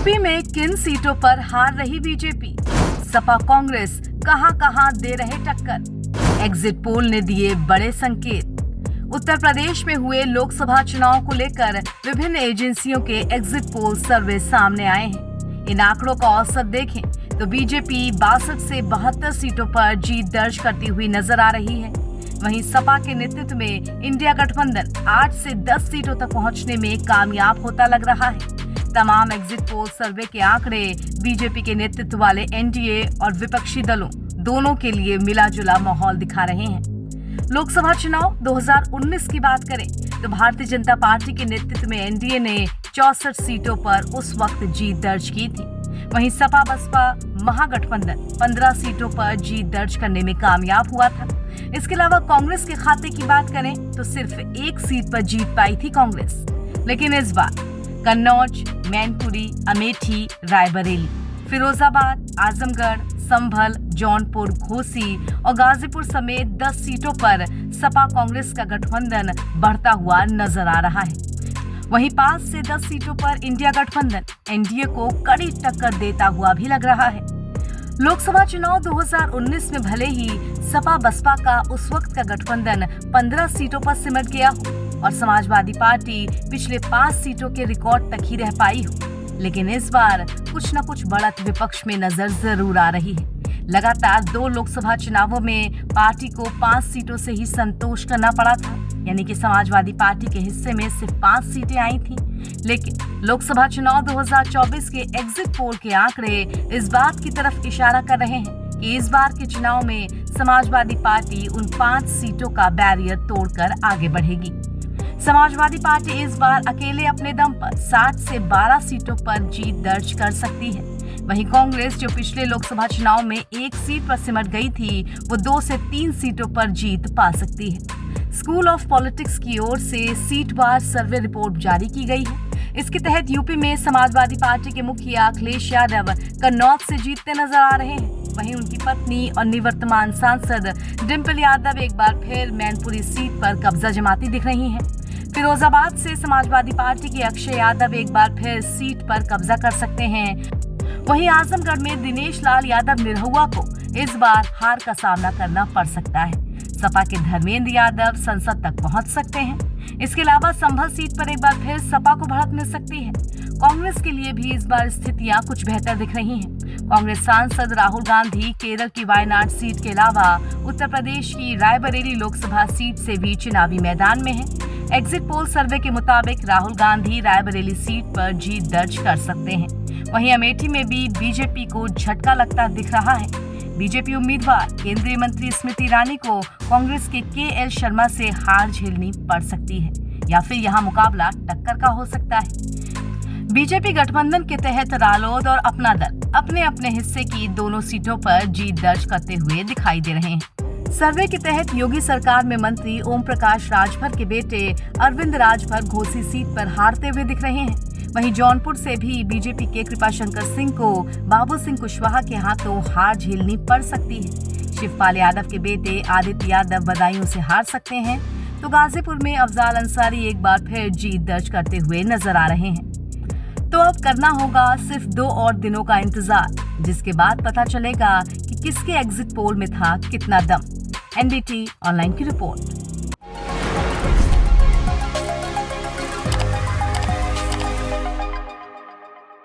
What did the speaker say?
UP में किन सीटों पर हार रही बीजेपी? सपा कांग्रेस कहां दे रहे टक्कर? एग्जिट पोल ने दिए बड़े संकेत। उत्तर प्रदेश में हुए लोकसभा चुनाव को लेकर विभिन्न एजेंसियों के एग्जिट पोल सर्वे सामने आए हैं। इन आंकड़ों का औसत देखें तो बीजेपी 62 से 72 सीटों पर जीत दर्ज करती हुई नजर आ रही है। वहीं सपा के नेतृत्व में इंडिया गठबंधन 8 से 10 सीटों तक पहुंचने में कामयाब होता लग रहा है। तमाम एग्जिट पोल सर्वे के आंकड़े बीजेपी के नेतृत्व वाले एनडीए और विपक्षी दलों दोनों के लिए मिला जुला माहौल दिखा रहे हैं। लोकसभा चुनाव 2019 की बात करें तो भारतीय जनता पार्टी के नेतृत्व में एनडीए ने 64 सीटों पर उस वक्त जीत दर्ज की थी। वहीं सपा बसपा महागठबंधन 15 सीटों पर जीत दर्ज करने में कामयाब हुआ था। इसके अलावा कांग्रेस के खाते की बात करें तो सिर्फ एक सीट पर जीत पाई थी कांग्रेस। लेकिन इस बार कन्नौज, मैनपुरी, अमेठी, रायबरेली, फिरोजाबाद, आजमगढ़, संभल, जौनपुर, घोसी और गाजीपुर समेत 10 सीटों पर सपा कांग्रेस का गठबंधन बढ़ता हुआ नजर आ रहा है। वहीं 5 से 10 सीटों पर इंडिया गठबंधन एनडीए को कड़ी टक्कर देता हुआ भी लग रहा है। लोकसभा चुनाव 2019 में भले ही सपा बसपा का उस वक्त का गठबंधन 15 सीटों पर सिमट गया हो और समाजवादी पार्टी पिछले 5 सीटों के रिकॉर्ड तक ही रह पाई हो, लेकिन इस बार कुछ न कुछ बढ़त विपक्ष में नजर जरूर आ रही है। लगातार 2 लोकसभा चुनावों में पार्टी को 5 सीटों से ही संतोष करना पड़ा था, यानी कि समाजवादी पार्टी के हिस्से में सिर्फ 5 सीटें आई थीं। लेकिन लोकसभा चुनाव 2024 के एग्जिट पोल के आंकड़े इस बात की तरफ इशारा कर रहे हैं कि इस बार के चुनाव में समाजवादी पार्टी उन 5 सीटों का बैरियर तोड़कर आगे बढ़ेगी। समाजवादी पार्टी इस बार अकेले अपने दम पर 60 से 12 सीटों पर जीत दर्ज कर सकती है। वहीं कांग्रेस, जो पिछले लोकसभा चुनाव में 1 सीट पर सिमट गई थी, वो 2 से 3 सीटों पर जीत पा सकती है। स्कूल ऑफ पॉलिटिक्स की ओर से सीटवार सर्वे रिपोर्ट जारी की गई है। इसके तहत यूपी में समाजवादी पार्टी के मुखिया अखिलेश यादव कन्नौज से जीतते नजर आ रहे हैं। वहीं उनकी पत्नी और निवर्तमान सांसद डिम्पल यादव एक बार फिर मैनपुरी सीट पर कब्जा जमाती दिख रही हैं। फिरोजाबाद से समाजवादी पार्टी के अक्षय यादव एक बार फिर सीट पर कब्जा कर सकते हैं। वहीं आजमगढ़ में दिनेश लाल यादव निरहुआ को इस बार हार का सामना करना पड़ सकता है। सपा के धर्मेंद्र यादव संसद तक पहुंच सकते हैं। इसके अलावा संभल सीट पर एक बार फिर सपा को बढ़त मिल सकती है। कांग्रेस के लिए भी इस बार स्थितियां कुछ बेहतर दिख रही हैं। कांग्रेस सांसद राहुल गांधी केरल की वायनाड सीट के अलावा उत्तर प्रदेश की रायबरेली लोकसभा सीट से भी चुनावी मैदान में है। एग्जिट पोल सर्वे के मुताबिक राहुल गांधी रायबरेली सीट पर जीत दर्ज कर सकते हैं। वहीं अमेठी में भी बीजेपी को झटका लगता दिख रहा है। बीजेपी उम्मीदवार केंद्रीय मंत्री स्मृति ईरानी को कांग्रेस के के.एल. शर्मा से हार झेलनी पड़ सकती है या फिर यहां मुकाबला टक्कर का हो सकता है। बीजेपी गठबंधन के तहत रालोद और अपना दल अपने अपने हिस्से की दोनों सीटों पर जीत दर्ज करते हुए दिखाई दे रहे हैं। सर्वे के तहत योगी सरकार में मंत्री ओम प्रकाश राजभर के बेटे अरविंद राजभर घोसी सीट पर हारते हुए दिख रहे हैं। वहीं जौनपुर से भी बीजेपी के कृपाशंकर सिंह को बाबू सिंह कुशवाहा के हाथों हार झेलनी पड़ सकती है। शिवपाल यादव के बेटे आदित्य यादव बदायूं से हार सकते हैं, तो गाजीपुर में अफजाल अंसारी एक बार फिर जीत दर्ज करते हुए नजर आ रहे हैं। तो अब करना होगा सिर्फ 2 और दिनों का इंतजार, जिसके बाद पता चलेगा कि किसके एग्जिट पोल में था कितना दम। एनडीटी ऑनलाइन की रिपोर्ट।